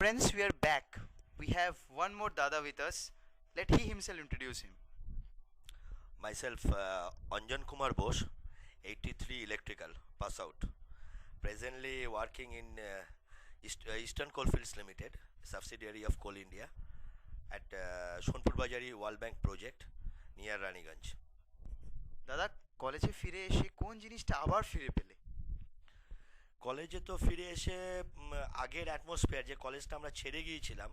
Friends, we are back. We have one more Dada with us. Let he himself introduce him. Myself, Anjan Kumar Bose, 83 Electrical, pass out. Presently working in Eastern Coalfields Limited, subsidiary of Coal India, at Shonpur Bajari World Bank project near Raniganj. দাদা কলেজে ফিরে এসে কোন জিনিসটা আবার ফিরে পেলে? কলেজে তো ফিরে এসে আগের অ্যাটমসফিয়ার, যে কলেজটা আমরা ছেড়ে গিয়েছিলাম,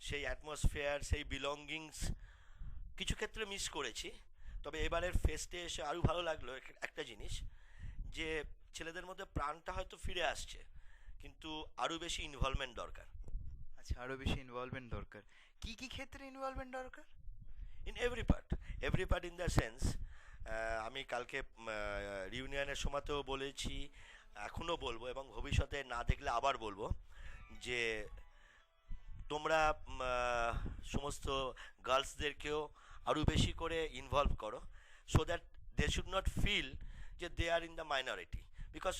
সেই অ্যাটমসফিয়ার, সেই বিলঙ্গিংস কিছু ক্ষেত্রে মিস করেছি। তবে এবারের ফেস্টে এসে আরও ভালো লাগলো একটা জিনিস, যে ছেলেদের মধ্যে প্রাণটা হয়তো ফিরে আসছে, কিন্তু আরও বেশি ইনভলভমেন্ট দরকার। আচ্ছা, আরো বেশি ইনভলভমেন্ট দরকার। কি কি ক্ষেত্রে ইনভলভমেন্ট দরকার? In every part in the sense, আমি কালকে রিউনিয়নের সময়তেও বলেছি, এখনও বলবো এবং ভবিষ্যতে না দেখলে আবার বলবো, যে তোমরা সমস্ত গার্লসদেরকেও আরও বেশি করে ইনভলভ করো, so that they should not feel যে they are in the minority, because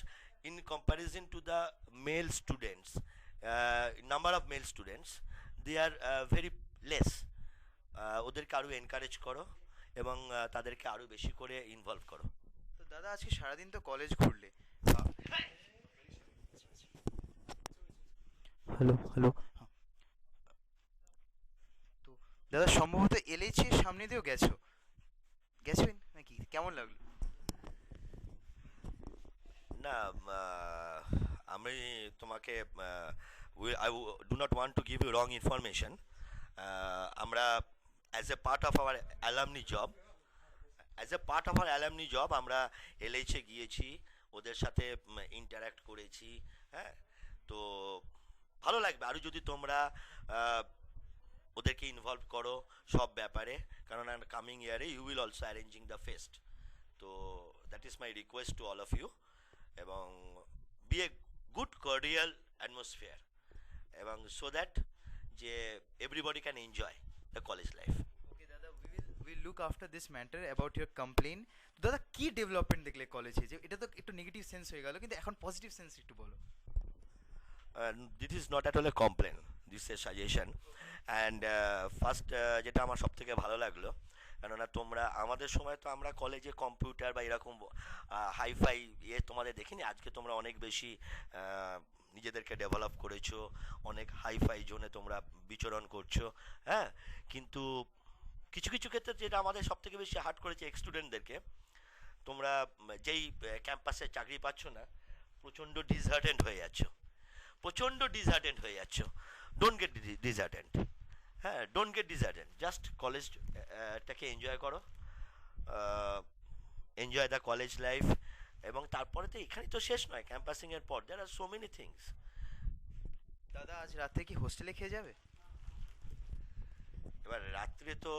in comparison to the male students, number of male students, they are very less. ওদেরকে আরও এনকারেজ করো এবং তাদেরকে আরও বেশি করে ইনভলভ করো। তো দাদা আজকে সারাদিন তো কলেজ ঘুরলে। Hello hello. তো দাদা সম্ভবত এলএইচি এর সামনে দিয়েও গেছেন নাকি? কেমন লাগলো? না, আমি তোমাকে I do not want to give you wrong information. আমরা as a part of our alumni job আমরা এলএইচে গিয়েছি, ওদের সাথে ইন্টারাক্ট করেছি। হ্যাঁ, তো ভালো লাগবে আরও যদি তোমরা ওদেরকে ইনভলভ করো সব ব্যাপারে, কারণ কামিং ইয়ারে you will also arranging the fest. তো that is my request to all of you, এবং be a good cordial atmosphere, এবং সো দ্যাট যে everybody can enjoy the college life. Okay দাদা, will look after this matter about your complain. দাদা কি development দেখলে কলেজে? যে এটা তো একটু নেগেটিভ সেন্স হয়ে গেল, কিন্তু এখন পজিটিভ সেন্স একটু বলো। This is not at all A complain, this A suggestion. And first যেটা আমার সব থেকে ভালো লাগলো, কেননা তোমরা আমাদের সময় তো আমরা কলেজে কম্পিউটার বা এরকম হাইফাই তোমাদের দেখিনি। আজকে তোমরা অনেক বেশি নিজেদেরকে ডেভেলপ করেছো, অনেক হাইফাই জোনে তোমরা বিচরণ করছো। হ্যাঁ, কিন্তু কিছু কিছু ক্ষেত্রে যেটা আমাদের সব থেকে বেশি হার্ট করেছে স্টুডেন্টদেরকে, তোমরা যেই ক্যাম্পাসে চাকরি পাচ্ছ না, প্রচণ্ড ডিসহার্টেন্ড হয়ে যাচ্ছ। Don't get disheartened. হ্যাঁ, ডোন্ট গেট ডিসহার্টেন্ড, জাস্ট কলেজটাকে এনজয় করো, এনজয় দ্য কলেজ লাইফ। এবং তারপরে তো এখানেই তো শেষ নয়, ক্যাম্পাসিংয়ের পর there are so many things. দাদা আজ রাতে কি হোস্টেলে খেয়ে যাবে? এবার রাত্রে তো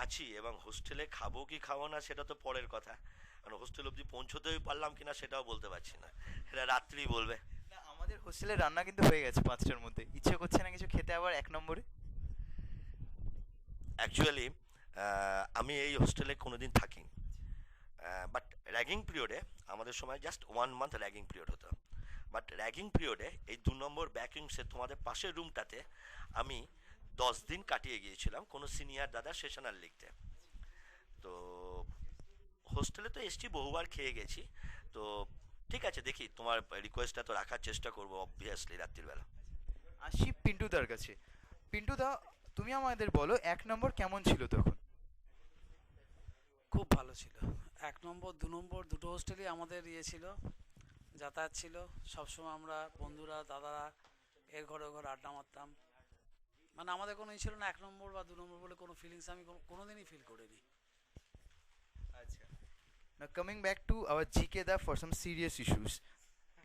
আছি, এবং হোস্টেলে খাবো কি খাবো না সেটা তো পরের কথা, কারণ হোস্টেল অবধি পৌঁছতেই পারলাম কিনা সেটাও বলতে পারছি না, এটা রাত্রিই বলবে। না, আমাদের হোস্টেলে রান্না কিন্তু হয়ে গেছে 5টার মধ্যে। ইচ্ছে করছে না কিছু খেতে আবার 1 নম্বরে? অ্যাকচুয়ালি আমি এই হোস্টেলে কোনোদিন থাকিনি, বাট র্যাগিং পিরিয়ডে আমাদের সময় জাস্ট 1 মান্থ র্যাগিং পিরিয়ড হতো। বাট র্যাগিং পিরিয়ডে এই 2 নম্বর ব্যাকিংসে তোমাদের পাশের রুমটাতে আমি 10 দিন কাটিয়ে গিয়েছিলাম কোনো সিনিয়র দাদা সেশনাল লিখতে। তো হোস্টেলে তো এসছি, বহুবার খেয়ে গেছি। তো ঠিক আছে, দেখি তোমার রিকোয়েস্টটা তো রাখার চেষ্টা করবো অবভিয়াসলি রাত্রিবেলা। আসি পিন্টুদার কাছে। পিন্টুদা, তুমি আমাদের বলো 1 নম্বর কেমন ছিল তখন? খুব ভালো ছিল। 1 নম্বর 2 নম্বর দুটো হোস্টেলই আমাদের ছিল, যাতায়াত ছিল। সবসময় আমরা বন্ধুরা দাদারা এর ঘরে ও ঘরে আড্ডা মারতাম। মানে আমাদের কোনো ছিল না 1 নম্বর বা 2 নম্বর বলে কোনো ফিলিংস আমি কোনোদিনই ফিল করিনি। আচ্ছা, now coming back to our GK da for some serious issues.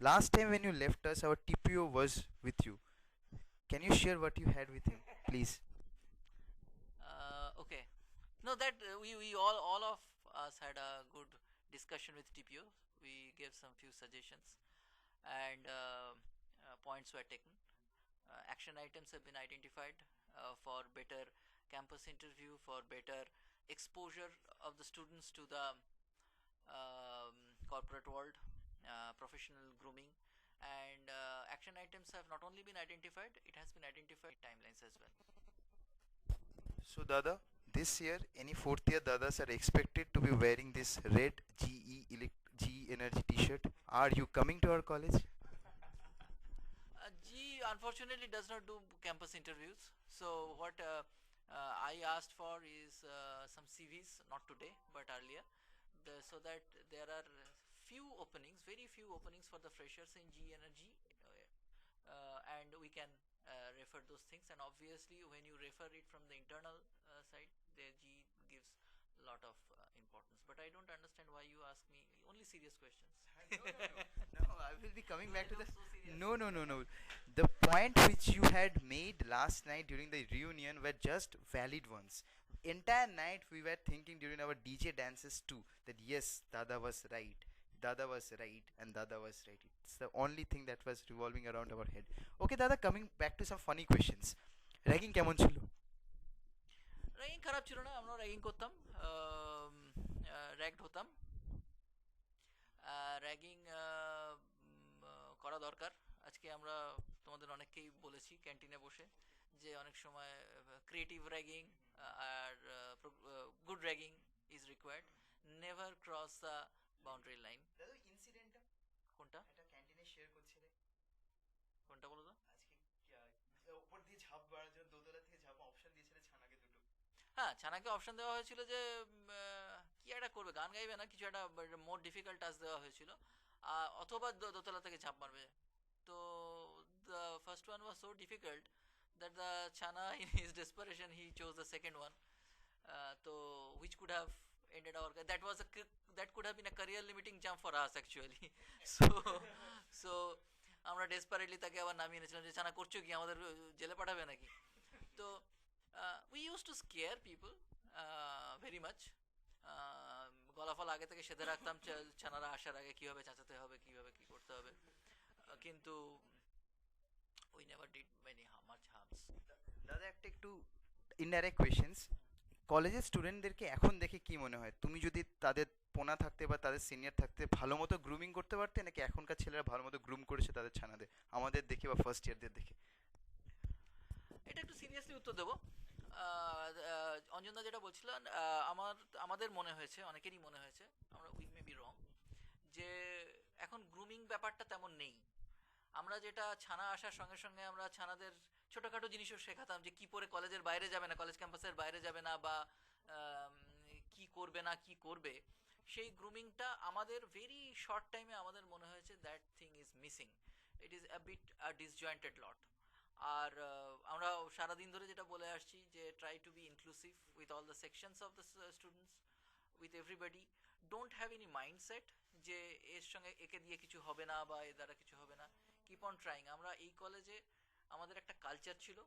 Last time when you left us, our TPO was with you. Can you share what you had with him, please? Okay. No, that we all of us had a good discussion with TPO. We gave some few suggestions, and points were taken. Action items have been identified for better campus interview, for better exposure of the students to the corporate world, professional grooming, And action items have not only been identified, it has been identified timelines as well. So, Dada, this year, any fourth year Dadas are expected to be wearing this red GE Energy t-shirt. Are you coming to our college? G unfortunately does not do campus interviews. So what I asked for is some CVs, not today but earlier, so that there are few openings, very few openings for the freshers in G Energy, and we can refer those things. And obviously, when you refer it from the internal side, the G gives a lot of importance. But I don't understand why you ask me only serious questions. No, I will be coming back to the. So serious. No. The point which you had made last night during the reunion were just valid ones. Entire night we were thinking during our DJ dances too that yes, Dada was right. Dada was right and Dada was right. It's the only thing that was revolving around our head. Okay, Dada, coming back to some funny questions. Ragging কেমন ছিল? Ragging খারাপ ছিল না, আমরা ragging করতাম, ragged হতাম। Ragging করা দরকার। আজকে আমরা তোমাদের অনেককেই বলেছি ক্যান্টিনে বসে যে অনেক সময় ক্রিয়েটিভ র্যাগিং আর good ragging is required, never cross the boundary line. দাদা ইনসিডেন্টটা কোনটা একটা ক্যান্টিনে শেয়ার করছিলে কোনটা বলো তো? আজকে উপর দিয়ে ঝাঁপ মারার জন্য দোতলা থেকে ঝাঁপ অপশন দিয়েছিলে ছানাকে দুটো। হ্যাঁ, ছানাকে অপশন দেওয়া হয়েছিল যে কি একটা করবে, গান গাইবে না, কিছু একটা মোর ডিফিকাল্ট টাস্ক দেওয়া হয়েছিল, অথবা দোতলা থেকে ঝাঁপ মারবে। তো the first one was so difficult that the ছানা in his desperation he chose the second one. তো which could have ended our that could have been a career limiting jump for us actually. so আমরা desperately তাকে আবার নামিয়ে এনেছিলাম যে ছানা করছো কি, আমাদের জেলে পাঠাবে নাকি। তো we used to scare people very much. গলা ফল আগে থেকে সেধে রাখতাম ছানারা আসার আগে কিভাবে চাচাতে হবে, কিভাবে কি করতে হবে, কিন্তু we never did much harms. দাদা একটা একটু ইনডাইরেক্ট কোয়েশ্চেন্স, কলেজের স্টুডেন্টদেরকে এখন দেখে কি মনে হয় তুমি যদি তাদের পোনা থাকতে বা তাদের সিনিয়র থাকতে ভালো মতো গ্রুমিং করতে পারতে, নাকি এখনকার ছেলেরা ভালো মতো গ্রুম করেছে তাদের ছানাদের আমাদের দেখে বা ফার্স্ট ইয়ারদের দেখে? এটা একটু সিরিয়াসলি উত্তর দেবো। অঞ্জনদা যেটা বলছিলেন, আমাদের মনে হয়েছে, অনেকেরই মনে হয়েছে, আমরা উই মে বি রং, যে এখন গ্রুমিং ব্যাপারটা তেমন নেই। আমরা যেটা ছানা আসার সঙ্গে সঙ্গে আমরা ছানাদের ছোটোখাটো জিনিসও শেখাতাম যে কী পরে কলেজের বাইরে যাবে না, কলেজ ক্যাম্পাসের বাইরে যাবে না, বা কি করবে না কি করবে, সেই গ্রুমিংটা আমাদের ভেরি শর্ট টাইমে আমাদের মনে হয়েছে that thing is missing, it is a bit a disjointed lot. আর আমরা সারাদিন ধরে যেটা বলে আসছি যে try to be inclusive with all the sections of the students, with everybody, don't have any mindset যে এর সঙ্গে একে দিয়ে কিছু হবে না বা এর দ্বারা কিছু হবে না। Keep on trying. আমরা এই কলেজে আমাদের একটা কালচার ছিল,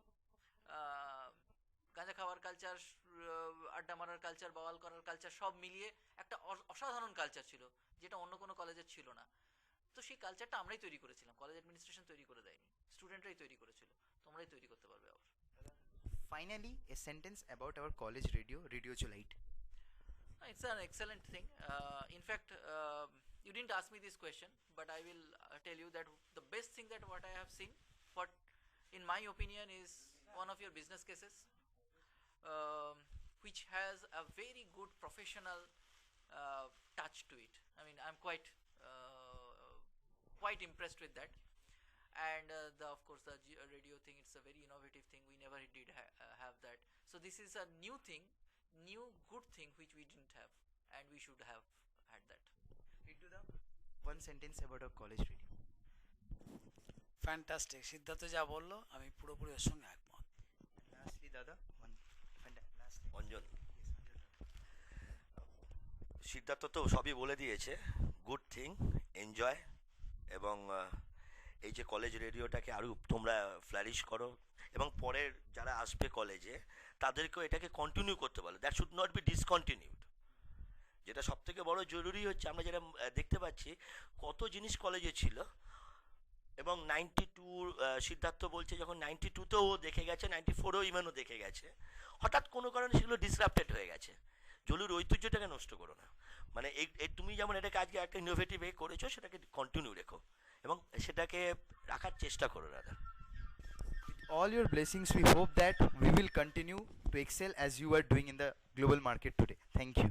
গাঁজা খাওয়ার কালচার, আড্ডা মারার কালচার, বাওয়াল করার কালচার, সব মিলিয়ে একটা অসাধারণ কালচার ছিল, যেটা অন্য কোনো কলেজের ছিল না। তো সেই কালচারটা আমরাই তৈরি করেছিলাম, কলেজ অ্যাডমিনিস্ট্রেশন তৈরি করে দেয়নি, স্টুডেন্টরাই তৈরি করেছিল। তোমরাই তৈরি করতে পারবে আবার। Finally a sentence about our college radio চোলাইট। It's an excellent thing. In fact, you didn't ask me this question, but I will tell you that the best thing that what I have seen, what in my opinion is one of your business cases, which has a very good professional touch to it. I mean, I'm quite impressed with that. And of course the radio thing, it's a very innovative thing, we never did have that. So this is a new thing, new good thing which we didn't have, and we should have had that. Into the one sentence about our college radio. Fantastic. Siddharth যা বললো আমি পুরোপুরি ওর সঙ্গে একমত। Lastly, Dada, lastly. Anjan, Siddharth তো সবই বলে দিয়েছে, গুড থিং, এনজয়, এবং এই যে কলেজ রেডিওটাকে আরও তোমরা ফ্লারিশ করো, এবং পরের যারা আসবে কলেজে তাদেরকেও এটাকে কন্টিনিউ করতে বলো, that should not be discontinued. যেটা সবথেকে বড় জরুরি হচ্ছে, আমরা যেটা দেখতে পাচ্ছি কত জিনিস কলেজে ছিল, এবং 92 সিদ্ধার্থ বলছে যখন 92তেও দেখে গেছে, 94এও ইমেনও দেখে গেছে, হঠাৎ কোনো কারণে সেগুলো ডিসরাপ্টেড হয়ে গেছে। জলুর ঐতিহ্যটাকে নষ্ট করো না, মানে এই তুমি যেমন এটাকে আজকে একটা ইনোভেটিভ করেছো, সেটাকে কন্টিনিউ রেখো, এবং সেটাকে রাখার চেষ্টা করো দাদা। All your blessings, we hope that we will continue to excel as you are doing in the global market today. Thank you.